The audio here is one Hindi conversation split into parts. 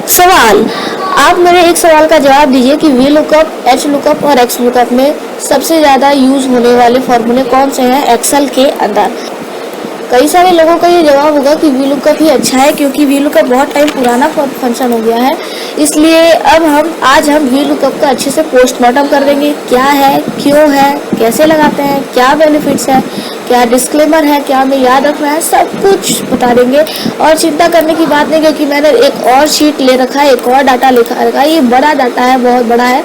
सवाल, आप मेरे एक सवाल का जवाब दीजिए कि वी लुकअप, एच लुकअप और एक्स लुकअप में सबसे ज़्यादा यूज़ होने वाले फॉर्मूले कौन से हैं एक्सेल के अंदर। कई सारे लोगों का ये जवाब होगा कि वी लुकअप ही अच्छा है, क्योंकि वी लुकअप बहुत टाइम पुराना फंक्शन हो गया है, इसलिए अब आज हम वी लुकअप का अच्छे से पोस्टमार्टम कर देंगे। क्या है, क्यों है, कैसे लगाते हैं, क्या बेनिफिट्स है, क्या डिस्क्लेमर है, क्या हमें याद रखना है, सब कुछ बता देंगे। और चिंता करने की बात नहीं, क्योंकि मैंने एक और शीट ले रखा है, एक और डाटा लिखा रखा है। ये बड़ा डाटा है, बहुत बड़ा है।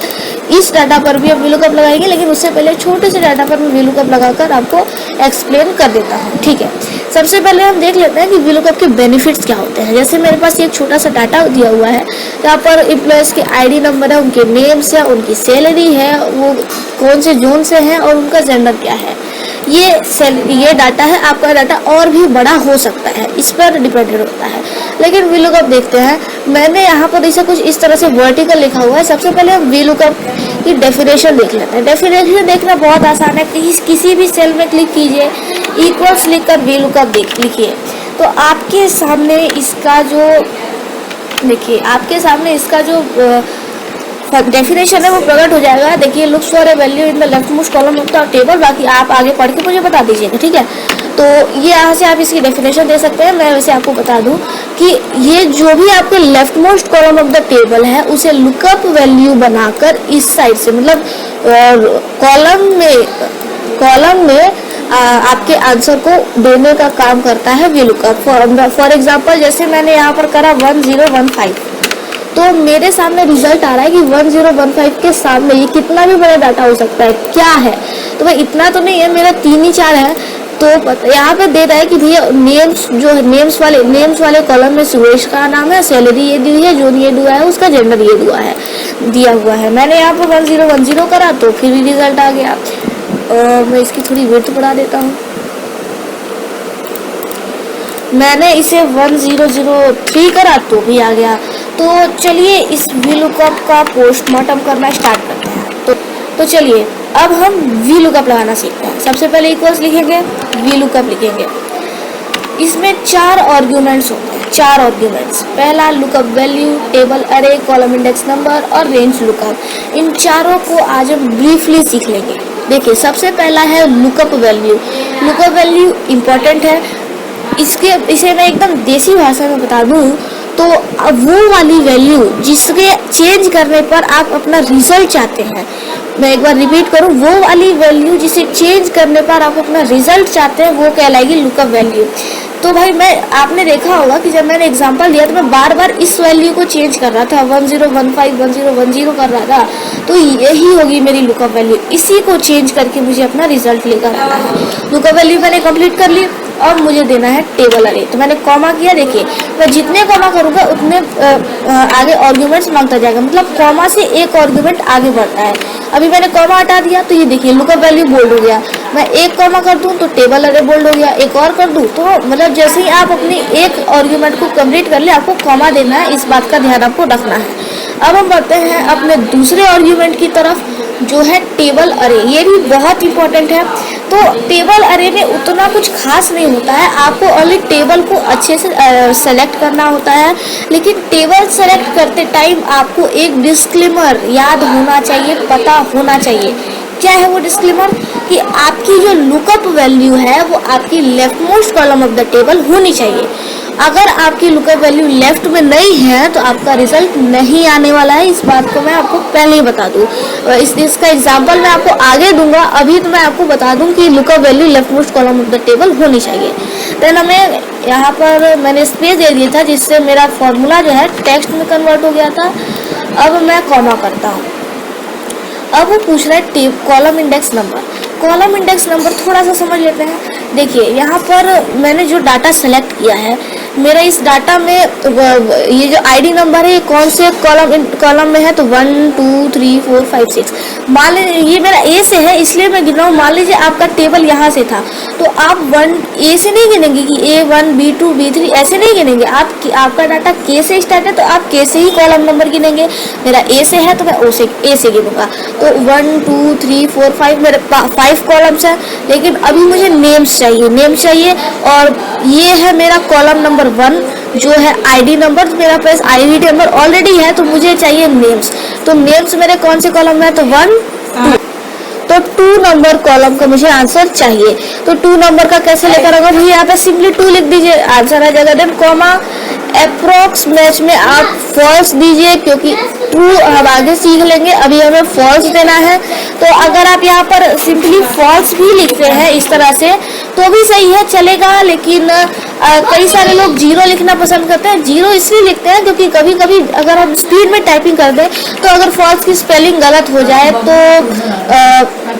इस डाटा पर भी हम वी लुकअप लगाएंगे, लेकिन उससे पहले छोटे से डाटा पर मैं वी लुकअप लगाकर आपको एक्सप्लेन कर देता हूँ। ठीक है, सबसे पहले हम देख लेते हैं कि वी लुकअप के बेनिफिट्स क्या होते हैं। जैसे मेरे पास एक छोटा सा डाटा दिया हुआ है, यहाँ पर एम्प्लॉयज़ के आईडी नंबर है, उनके नेम्स है, उनकी सैलरी है, वो कौन से जोन से हैं और उनका जेंडर क्या है। ये डाटा है। आपका डाटा और भी बड़ा हो सकता है, इस पर डिपेंडेंट होता है। लेकिन वी लुकअप देखते हैं, मैंने यहाँ पर इसे कुछ इस तरह से वर्टिकल लिखा हुआ है। सबसे पहले हम वी लुकअप की डेफिनेशन देख लेते हैं। डेफिनेशन देखना बहुत आसान है, किसी भी सेल में क्लिक कीजिए, इक्वल्स लिखकर वी लुकअप लिखिए, तो आपके सामने इसका जो डेफिनेशन है वो प्रकट हो जाएगा। देखिए, looks for a value in the left most column of the table. बाकी आप आगे पढ़ के मुझे बता दीजिएगा, ठीक है। तो ये यहाँ से आप इसकी डेफिनेशन दे सकते हैं। मैं वैसे आपको बता दूं कि ये जो भी आपके left most column of the table है, उसे लुकअप वैल्यू बनाकर इस साइड से, मतलब कॉलम में आपके आंसर को देने का काम करता है वी लुकअप। फॉर एग्जाम्पल, जैसे मैंने यहाँ पर करा 1015, तो मेरे सामने रिजल्ट आ रहा है कि 1015 के सामने ये कितना भी बड़ा डाटा हो सकता है, क्या है। तो भाई इतना तो नहीं है, मेरा 3 ही 4 है। तो यहाँ पे दे रहा है कि भैया नेम्स वाले कॉलम में सुरेश का नाम है, सैलरी ये दी है, जोन ये दिया है, उसका जेंडर ये दिया हुआ है। मैंने यहाँ पे 1010 करा तो फिर भी रिजल्ट आ गया। मैं इसकी थोड़ी विड्थ बढ़ा देता हूँ। मैंने इसे 1003 करा तो भी आ गया। तो चलिए इस वी लुकअप का पोस्टमार्टम करना स्टार्ट करते हैं। तो चलिए अब हम वी लुकअप लगाना सीखते हैं। सबसे पहले इक्वल्स लिखेंगे, वी लुकअप लिखेंगे। इसमें 4 आर्ग्यूमेंट्स होते हैं, 4 आर्ग्यूमेंट्स। पहला लुकअप वैल्यू, टेबल अरे, कॉलम इंडेक्स नंबर और रेंज लुकअप। इन चारों को आज हम ब्रीफली सीख लेंगे। देखिए, सबसे पहला है lookup value. Lookup value important है। इसे मैं एकदम देसी भाषा में बता दूं तो वो वाली वैल्यू जिसके चेंज करने पर आप अपना रिजल्ट चाहते हैं, मैं एक बार रिपीट करूं, वो वाली वैल्यू जिसे चेंज करने पर आप अपना रिजल्ट चाहते हैं, वो कहलाएगी लुकअप वैल्यू। तो भाई आपने देखा होगा कि जब मैंने एग्जांपल दिया तो मैं बार बार इस वैल्यू को चेंज कर रहा था, 1015 1010 कर रहा था, तो यही होगी मेरी लुकअप वैल्यू। इसी को चेंज करके मुझे अपना रिजल्ट लेकर आना है। लुकअप वैल्यू मैंने कंप्लीट कर ली। अब मुझे देना है टेबल अरे, तो मैंने कॉमा किया। देखिए, मैं जितने कॉमा करूँगा उतने आगे आर्ग्यूमेंट्स मांगता जाएगा, मतलब कॉमा से एक आर्ग्यूमेंट आगे बढ़ता है। अभी मैंने कॉमा हटा दिया तो ये देखिए लुकअप वैल्यू बोल्ड हो गया। मैं एक कॉमा कर दूं तो टेबल अरे बोल्ड हो गया, एक और कर दूं तो मतलब जैसे ही आप अपनी एक आर्ग्यूमेंट को कंप्लीट कर ले, आपको कॉमा देना है, इस बात का ध्यान आपको रखना है। अब हम बढ़ते हैं अपने दूसरे आर्ग्यूमेंट की तरफ, जो है टेबल अरे। ये भी बहुत इंपॉर्टेंट है। तो टेबल अरे में उतना कुछ खास नहीं होता है, आपको ओनली टेबल को अच्छे से सेलेक्ट करना होता है। लेकिन टेबल सेलेक्ट करते टाइम आपको एक डिस्क्लेमर याद होना चाहिए, पता होना चाहिए। क्या है वो डिस्क्लेमर? कि आपकी जो लुकअप वैल्यू है वो आपकी left most column of the table होनी चाहिए। अगर आपकी लुकअप वैल्यू लेफ्ट में नहीं है तो आपका रिजल्ट नहीं आने वाला है। इस बात को मैं आपको पहले ही बता दूं। इसका एग्जांपल मैं आपको आगे दूंगा। अभी तो मैं आपको बता दूं कि lookup value left most column of the table होनी चाहिए। देन हमें यहाँ पर मैंने स्पेस दे दिया था, जिससे मेरा फॉर्मूला जो है टेक्स्ट में कन्वर्ट हो गया था। अब मैं कॉमा करता हूँ। अब वो पूछ रहा है column index number. Column index number थोड़ा सा समझ लेते हैं। देखिए, यहाँ पर मैंने जो डाटा सेलेक्ट किया है, मेरा इस डाटा में ये जो आईडी नंबर है ये कौन से कॉलम में है, तो 1 2 3 4 5 6। मान लीजिए ये मेरा ए से है, इसलिए मैं गिन रहा हूँ। मान लीजिए आपका टेबल यहाँ से था, तो आप 1 ए से नहीं गिनेंगे कि A1 B2 B3 ऐसे नहीं गिनेंगे। आपका डाटा के से स्टार्ट है तो आप के से ही कॉलम नंबर गिनेंगे। मेरा ए से है तो मैं ए से गिनूंगा। तो 1 2 3 4 5 मेरे 5 कॉलम्स है। लेकिन अभी मुझे नेम्स चाहिए और ये है मेरा कॉलम नंबर 1। जो है आईडी नंबर, मेरा पास आईडी नंबर ऑलरेडी है, तो मुझे चाहिए नेम्स। तो नेम्स मेरे कौन से कॉलम में है, तो 1 2, तो 2 नंबर कॉलम का मुझे आंसर चाहिए। तो 2 नंबर का कैसे लेकर आऊंगा भाई, यहाँ पे सिंपली 2 लिख दीजिए, आंसर आ जाएगा। देन कॉमा अप्रोक्स मैच में आप फॉल्स दीजिए, क्योंकि ट्रू हम आगे सीख लेंगे, अभी हमें फॉल्स देना है। तो अगर आप यहाँ पर सिंपली फॉल्स भी लिखते हैं इस तरह से तो भी सही है, चलेगा। लेकिन कई सारे लोग 0 लिखना पसंद करते हैं। 0 इसलिए लिखते हैं क्योंकि कभी कभी अगर हम स्पीड में टाइपिंग कर दें तो अगर फॉल्स की स्पेलिंग गलत हो जाए तो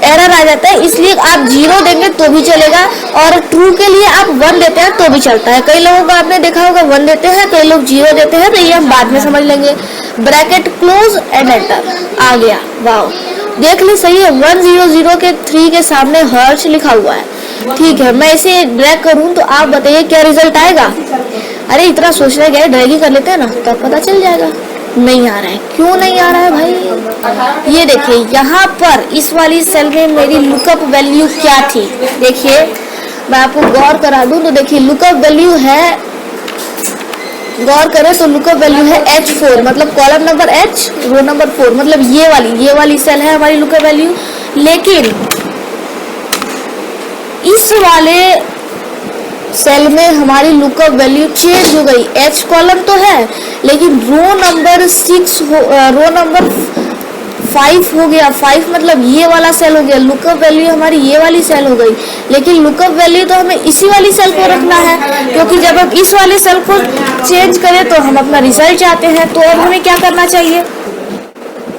एरर आ जाता है, इसलिए आप 0 देंगे तो भी चलेगा, और ट्रू के लिए आप 1 देते हैं तो भी चलता है। कई लोगों को आपने देखा होगा 1 देते हैं, कई लोग 0 देते हैं, तो ये हम बाद में समझ लेंगे। ब्रैकेट क्लोज एंड एंटर आ गया, वाओ देख ली सही है। 100 के 3 के सामने हर्ष लिखा हुआ है, ठीक है। मैं इसे ड्रैग करूं तो आप बताइए क्या रिजल्ट आएगा। अरे इतना सोचना क्या है, ड्रैगिंग कर लेते हैं ना तब पता चल जाएगा। नहीं आ रहा है, क्यों नहीं आ रहा है भाई, ये देखिए यहाँ पर इस वाली सेल में मेरी लुकअप वैल्यू क्या थी। देखिए मैं आपको गौर करा दूं तो देखिए लुकअप वैल्यू है, गौर करें तो लुकअप वैल्यू है H4, मतलब column number H row number 4, मतलब ये वाली सेल है हमारी लुकअप वैल्यू। लेकिन इस वाले सेल में हमारी लुकअप वैल्यू चेंज हो गई। H कॉलम तो है लेकिन रो नंबर 5 हो गया। 5 मतलब ये वाला सेल हो गया, लुकअप वैल्यू हमारी ये वाली सेल हो गई। लेकिन लुकअप वैल्यू तो हमें इसी वाली सेल को रखना है, क्योंकि जब हम इस वाले सेल को चेंज करें तो हम अपना रिजल्ट चाहते हैं। तो अब हमें क्या करना चाहिए,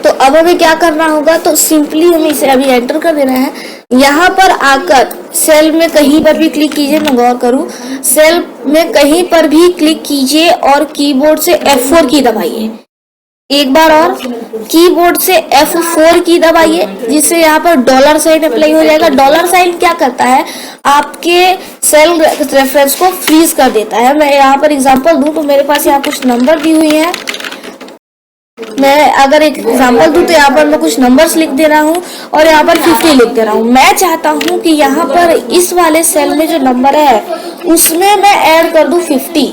तो अब हमें क्या करना होगा, तो सिंपली हमें इसे अभी एंटर कर देना है। यहाँ पर आकर सेल में कहीं पर भी क्लिक कीजिए, मैं गौर करूँ, सेल में कहीं पर भी क्लिक कीजिए और कीबोर्ड से F4 की दबाइए। एक बार और कीबोर्ड से F4 की दबाइए, जिससे यहाँ पर डॉलर साइन अप्लाई हो जाएगा। डॉलर साइन क्या करता है, आपके सेल रेफरेंस को फ्रीज कर देता है। मैं यहाँ पर एग्जांपल दूं तो मेरे पास यहाँ कुछ नंबर दी हुई है, मैं अगर एक एग्जांपल दूं तो यहाँ पर मैं कुछ नंबर्स लिख दे रहा हूँ और यहाँ पर 50 लिख दे रहा हूँ। मैं चाहता हूँ कि यहाँ पर इस वाले सेल में जो नंबर है उसमें मैं ऐड कर दूं 50,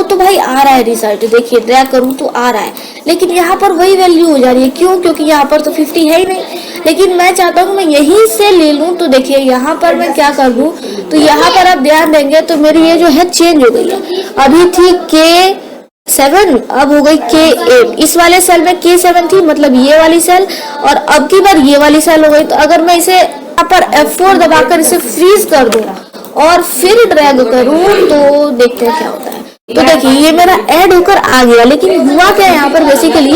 तो भाई आ रहा है रिजल्ट। देखिए ड्रैग करूं तो आ रहा है, लेकिन यहाँ पर वही वैल्यू हो जा रही है। क्यों, क्योंकि यहाँ पर तो 50 है ही नहीं। लेकिन मैं चाहता हूँ मैं यहीं से ले लूं, तो देखिए यहाँ पर मैं क्या कर दूं, तो यहाँ पर आप ध्यान देंगे तो मेरी ये जो है चेंज हो गई है। अभी थी K7, अब हो गई K8। इस वाले सेल में K7 थी, मतलब ये वाली सेल, और अब की बार ये वाली सेल हो गई। तो अगर मैं इसे यहाँ पर F4 दबाकर इसे फ्रीज कर दूं और फिर ड्रैग करूं तो देखते हैं क्या होता है। तो देखिए ये मेरा ऐड होकर आ गया, लेकिन हुआ क्या यहाँ पर, बेसिकली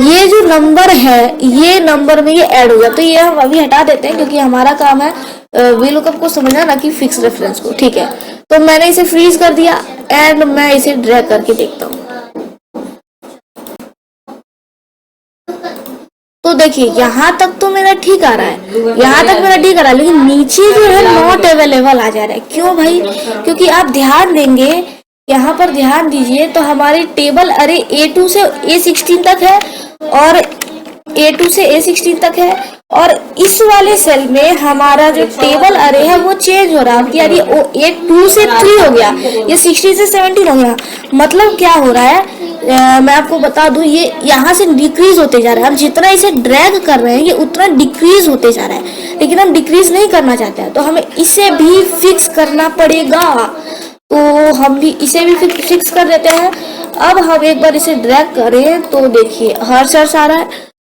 ये जो नंबर है ये नंबर में ये ऐड हो गया। तो ये हम अभी हटा देते हैं, क्योंकि हमारा काम है VLOOKUP को समझना, ना कि फिक्स रेफरेंस को, ठीक है। तो मैंने इसे फ्रीज कर दिया एंड मैं इसे ड्रैग करके देखता हूँ। तो देखिए यहाँ तक तो मेरा ठीक आ रहा है, यहाँ तक मेरा ठीक आ रहा है, लेकिन नीचे जो है नॉट अवेलेबल आ जा रहा है। क्यों भाई, क्योंकि आप ध्यान देंगे, यहाँ पर ध्यान दीजिए तो हमारी टेबल अरे A2 से A16 तक है और A2 से A16 तक है, और इस वाले सेल में हमारा जो टेबल अरे है वो चेंज हो रहा है। यार ये A2 से 3 हो गया, ये 16 से 17 हो गया। मतलब क्या हो रहा है, मैं आपको बता दूं, ये यहाँ से डिक्रीज होते जा रहा है। हम जितना इसे ड्रैग कर रहे हैं ये उतना डिक्रीज होते जा रहा है, लेकिन हम डिक्रीज नहीं करना चाहते हैं, तो हमें इसे भी फिक्स करना पड़ेगा। तो हम भी इसे भी फिक्स कर देते हैं। अब हम एक बार इसे ड्रैग करें तो देखिए हर्ष आ रहा है,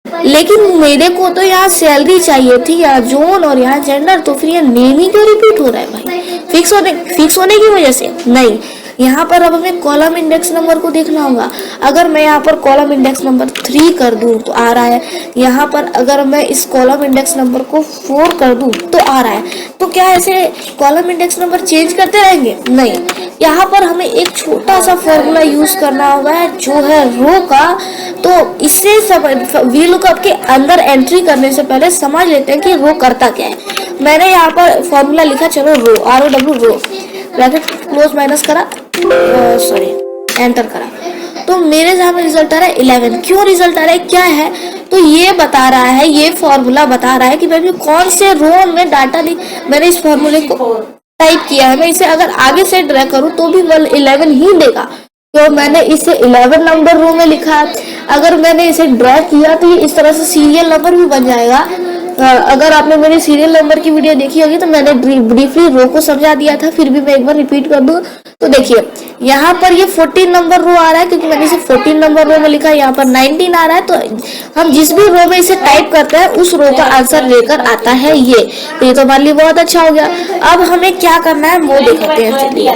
लेकिन मेरे को तो यहाँ सैलरी चाहिए थी, यहाँ जोन और यहाँ जेंडर, तो फिर ये नेम ही क्यों रिपीट हो रहा है भाई, फिक्स होने की वजह से नहीं। यहाँ पर अब हमें कॉलम इंडेक्स नंबर को देखना होगा। अगर मैं यहाँ पर कॉलम इंडेक्स नंबर 3 कर दूं तो आ रहा है, यहाँ पर अगर मैं इस कॉलम इंडेक्स नंबर को 4 कर दूं तो आ रहा है। तो क्या ऐसे कॉलम इंडेक्स नंबर चेंज करते रहेंगे? नहीं, यहाँ पर हमें एक छोटा सा फॉर्मूला यूज करना होगा जो है रो का। तो इससे VLOOKUP के अंदर एंट्री करने से पहले समझ लेते हैं कि रो करता क्या है। मैंने यहाँ पर फॉर्मूला लिखा, चलो रो, ROW रो, ब्रैकेट क्लोज माइनस करा, एंटर करा, तो मेरे सामने रिजल्ट आ रहा है 11। क्यों रिजल्ट आ रहा है, क्या है, तो ये बता रहा है, ये फॉर्मूला बता रहा है कि मैंने कौन से रो में डाटा ली। मैंने इस फॉर्मूले को टाइप किया है। मैं इसे अगर आगे से ड्रैग करूँ तो भी 11 ही देगा, तो मैंने इसे 11 नंबर रो में लिखा है। अगर मैंने इसे ड्रैग किया तो ये इस तरह से सीरियल नंबर भी बन जाएगा। अगर आपने मेरी सीरियल नंबर की वीडियो देखी होगी तो मैंने ब्रीफली रो को समझा दिया था, फिर भी मैं एक बार रिपीट कर दूं तो देखिए यहाँ पर ये 14 नंबर रो आ रहा है क्योंकि मैंने इसे 14 नंबर रो में लिखा है। यहाँ पर 19 आ रहा है, तो हम जिस भी रो में इसे टाइप करते हैं उस रो का आंसर लेकर आता है ये। तो ये तो हमारे लिए बहुत अच्छा हो गया। अब हमें क्या करना है वो देखते हैं, चलिए।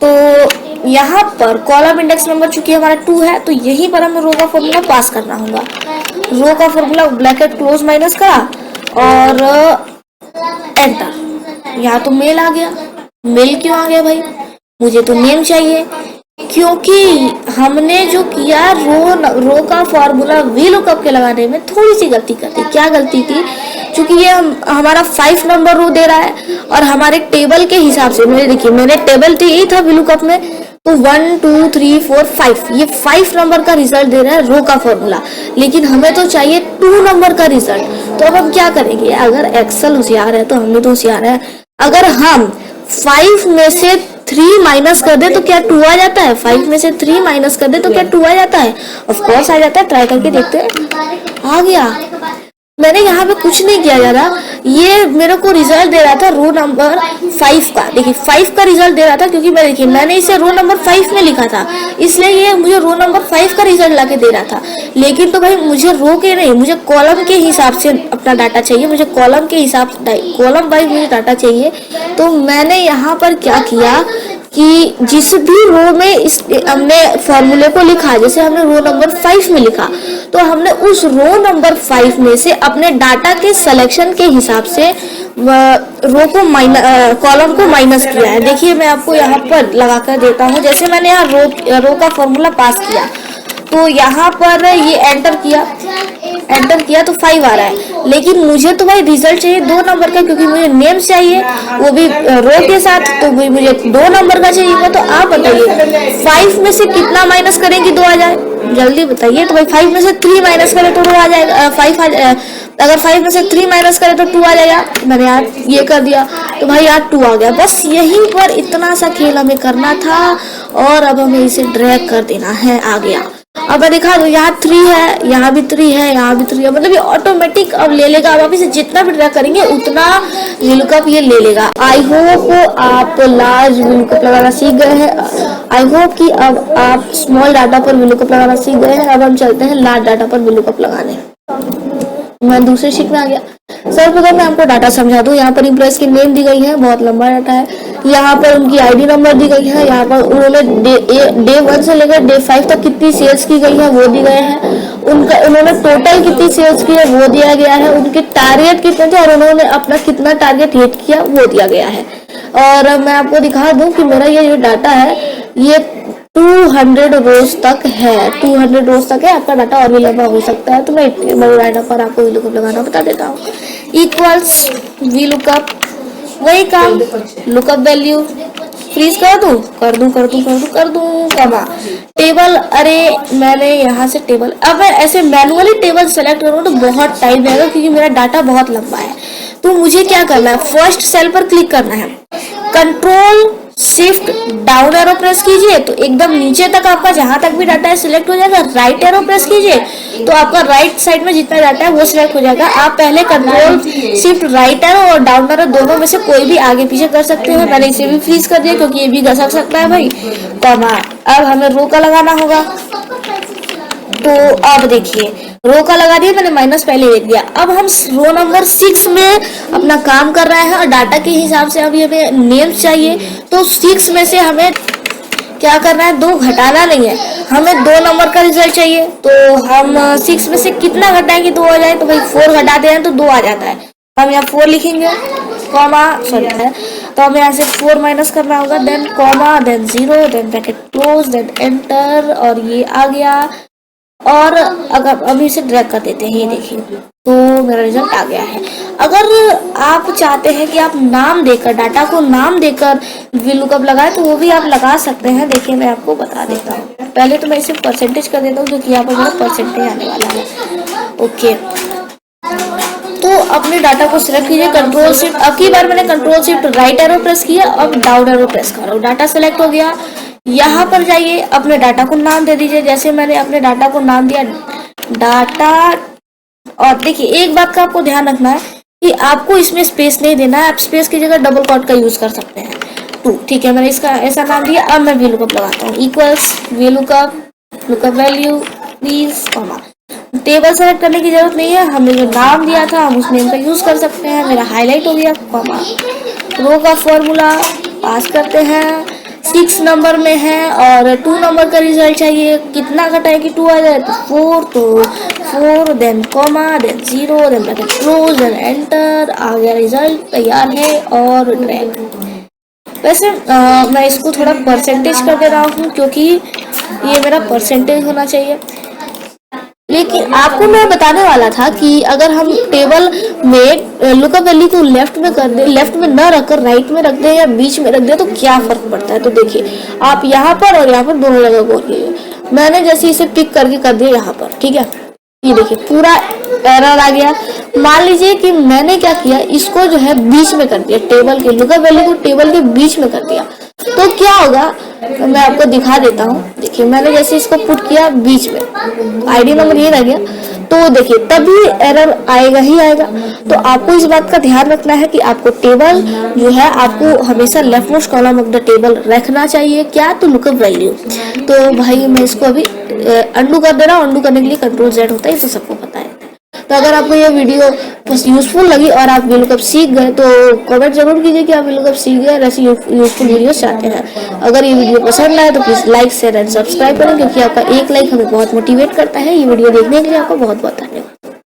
तो यहाँ पर कॉलम इंडेक्स नंबर चूंकि हमारा 2 है, तो यहीं पर हमें रो का फॉर्मूला पास करना होगा। रो का फॉर्मूला ब्रैकेट क्लोज माइनस का और एंटर। यहाँ तो मेल आ गया। मेल क्यों आ गया भाई? मुझे तो नेम चाहिए, क्योंकि हमने जो किया रो का फॉर्मूला वी लुकअप के लगाने में थोड़ी सी गलती कर दी। क्या गलती थी? क्योंकि ये हमारा 5 नंबर रो दे रहा है और हमारे टेबल के हिसाब से देखिए मैंने टेबल तो यही था वी लुकअप में, तो 1 2 3 4 5 ये 5 नंबर का रिजल्ट दे रहा है रो का फॉर्मूला, लेकिन हमें तो चाहिए 2 नंबर का रिजल्ट। तो अब हम क्या करेंगे? अगर एक्सेल होशियार है तो हम भी तो होशियार है। अगर हम 5 में से 3 माइनस कर दे तो क्या 2 आ जाता है? 5 में से 3 माइनस कर दे तो क्या 2 आ जाता है? ऑफ कोर्स आ जाता है। ट्राई करके देखते हैं। आ गया। मैंने यहाँ पे कुछ नहीं किया ज्यादा, ये मेरे को रिजल्ट दे रहा था रो नंबर 5 का। देखिए 5 का रिजल्ट दे रहा था क्योंकि मैंने इसे रो नंबर 5 में लिखा था, इसलिए ये मुझे रो नंबर 5 का रिजल्ट लाके दे रहा था। लेकिन तो भाई मुझे रो के नहीं, मुझे कॉलम के हिसाब से अपना डाटा चाहिए। मुझे कॉलम के हिसाब से कॉलम वाइज मुझे डाटा चाहिए। तो मैंने यहाँ पर क्या किया कि जिस भी रो में हमने फॉर्मूले को लिखा, जैसे हमने रो नंबर 5 में लिखा, तो हमने उस रो नंबर 5 में से अपने डाटा के सिलेक्शन के हिसाब से रो को कॉलम को माइनस किया है। देखिए मैं आपको यहाँ पर लगा कर देता हूँ। जैसे मैंने यहाँ रो का फॉर्मूला पास किया, तो यहाँ पर ये एंटर किया तो 5 आ रहा है, लेकिन मुझे तो भाई रिजल्ट चाहिए 2 नंबर का, क्योंकि मुझे नेम चाहिए वो भी रो के साथ, तो मुझे 2 नंबर का चाहिए। तो आप बताइए 5 में से कितना माइनस करेंगे 2 आ जाए? जल्दी बताइए। तो भाई 5 में से 3 माइनस करें तो 2 आ जाएगा। अगर 5 में से 3 माइनस करें तो 2 आ जाएगा। मैंने यार ये कर दिया तो भाई यार 2 आ गया। बस यहीं पर इतना सा खेल हमें करना था और अब हमें इसे ड्रैग कर देना है। आ गया। अब मैं दिखा दूं, यहाँ 3 है, यहाँ भी 3 है, यहाँ भी 3 है, मतलब ये ऑटोमेटिक अब ले लेगा। अब आप इसे जितना भी ड्रैग करेंगे उतना लुकअप ये ले लेगा। आई होप आप लार्ज लुकअप लगाना सीख गए हैं। आई होप कि अब आप स्मॉल डाटा पर लुकअप लगाना सीख गए हैं। अब हम चलते हैं लार्ज डाटा पर लुकअप लगाने। मैं दूसरे शीट में आ गया। सर्वप्रथम मैं आपको डाटा समझा दूं। यहाँ पर एम्प्लॉइज की नेम दी गई है, बहुत लंबा डाटा है। यहाँ पर उनकी आईडी नंबर दी गई है। यहाँ पर उन्होंने डे 1 से लेकर डे 5 तक कितनी सेल्स की गई है वो दी गए हैं। उन्होंने टोटल कितनी सेल्स की है वो दिया गया है। उनके टारगेट कितने थे और उन्होंने अपना कितना टारगेट हिट किया वो दिया गया है। और मैं आपको दिखा दूं कि मेरा ये जो डाटा है ये 200 रोज तक है। 200 रोज तक है। आपका डाटा और भी लंबा हो सकता है, तो मैं इतने बड़े डाटा पर आपको वी लुकअप लगाना बता देता हूँ। इक्वल्स वी लुकअप, वही काम, लुकअप वैल्यू फ्रीज कर दूं कमा टेबल। अरे मैंने यहाँ से टेबल, अब मैं ऐसे मैनुअली टेबल सेलेक्ट करूँ तो बहुत टाइम लगेगा क्योंकि मेरा डाटा बहुत लंबा है। तो मुझे क्या करना है, फर्स्ट सेल पर क्लिक करना है, control shift down arrow press कीजिए तो एकदम नीचे तक आपका जहां तक भी डाटा है सिलेक्ट हो जाएगा। राइट एरो प्रेस कीजिए तो आपका राइट साइड में जितना डाटा है वो सिलेक्ट हो जाएगा। आप पहले कंट्रोल शिफ्ट राइट एरो और डाउन एरो दोनों में से कोई भी आगे पीछे कर सकते हैं। मैंने इसे भी फ्रीज कर दिया क्योंकि ये भी घसक सकता है भाई। कॉमा, अब हमें रो का लगाना होगा। तो अब देखिए रो का लगा दिया मैंने, माइनस पहले लिख दिया। अब हम रो नंबर 6 में अपना काम कर रहे हैं और डाटा के हिसाब से अभी हमें नेम्स चाहिए। तो 6 में से हमें क्या करना है, 2 घटाना नहीं है, हमें 2 नंबर का रिजल्ट चाहिए। तो हम 6 में से कितना घटाएंगे 2 आ जाए? तो भाई 4 घटाते हैं तो 2 आ जाता है। हम यहाँ 4 लिखेंगे, कॉमा सॉरी है, तो हमें यहाँ से 4 माइनस करना होगा, then comma, then 0, then bracket close, then enter, और ये आ गया। और अगर अभी इसे ड्रैग कर देते हैं, ये देखिए तो मेरा रिजल्ट आ गया है। अगर आप चाहते हैं कि आप नाम देकर, डाटा को नाम देकर वी लुकअप लगाए तो वो भी आप लगा सकते हैं। देखिए मैं आपको बता देता हूँ। पहले तो मैं इसे परसेंटेज कर देता हूँ क्योंकि यहाँ पर मेरा परसेंटेज आने वाला है। ओके, तो अपने डाटा को सिलेक्ट कीजिए, कंट्रोल शिफ्ट, अब की बार मैंने control shift right arrow press किया, अब डाउन एरो प्रेस कर रहा हूँ, डाटा सेलेक्ट हो गया। यहाँ पर जाइए, अपने डाटा को नाम दे दीजिए, जैसे मैंने अपने डाटा को नाम दिया डाटा। और देखिए एक बात का आपको ध्यान रखना है कि आपको इसमें स्पेस नहीं देना है, आप स्पेस की जगह डबल कॉट का यूज कर सकते हैं। टू, ठीक है, मैंने इसका ऐसा नाम दिया। अब मैं VLOOKUP लगाता हूँ, equals VLOOKUP lookup value please comma. Table select करने की जरूरत नहीं है, हमने जो नाम दिया था हम उस नेम का यूज कर सकते हैं। मेरा हाईलाइट हो गया, कॉमा। रो का फॉर्मूला पास करते हैं, 6 नंबर में है और 2 नंबर का रिजल्ट चाहिए। कितना घटाए कि 2 आ जाए, तो 4, तो 4 then comma then 0 then bracket close then enter. आ गया, रिजल्ट तैयार है और ड्रैग। वैसे मैं इसको थोड़ा परसेंटेज कर दे रहा हूँ क्योंकि ये मेरा परसेंटेज होना चाहिए। लेकिन आपको मैं बताने वाला था कि अगर हम टेबल में लुकअप वैल्यू को लेफ्ट में कर दे, लेफ्ट में न रखकर राइट में रख दे या बीच में रख दे तो क्या फर्क पड़ता है। तो देखिए आप यहाँ पर और यहाँ पर दोनों जगह बोलिए, मैंने जैसे इसे पिक करके कर दिया यहाँ पर, ठीक है। ये देखिए पूरा एरर आ गया। मान लीजिए कि मैंने क्या किया, इसको जो है बीच में कर दिया, टेबल के लुकअप वैल्यू को टेबल के बीच में कर दिया, तो क्या होगा मैं आपको दिखा देता हूँ। देखिए मैंने जैसे इसको पुट किया बीच में, आईडी नंबर ये रह गया, तो देखिए तभी एरर आएगा ही आएगा। तो आपको इस बात का ध्यान रखना है कि आपको टेबल जो है आपको हमेशा left most column of the table रखना चाहिए। क्या, तो लुकअप वैल्यू। तो भाई मैं इसको अभी अंडू कर दे रहा हूँ, अंडू करने के लिए कंट्रोल Z होता है, ये तो सबको पता है। तो अगर आपको ये वीडियो बस यूजफुल लगी और आप VLOOKUP सीख गए तो कमेंट जरूर कीजिए कि आप VLOOKUP सीख गए, ऐसी यूजफुल वीडियो चाहते हैं। अगर ये वीडियो पसंद आए तो please like share and subscribe करें, क्योंकि आपका एक लाइक हमें बहुत मोटिवेट करता है। ये वीडियो देखने के लिए आपका बहुत बहुत धन्यवाद।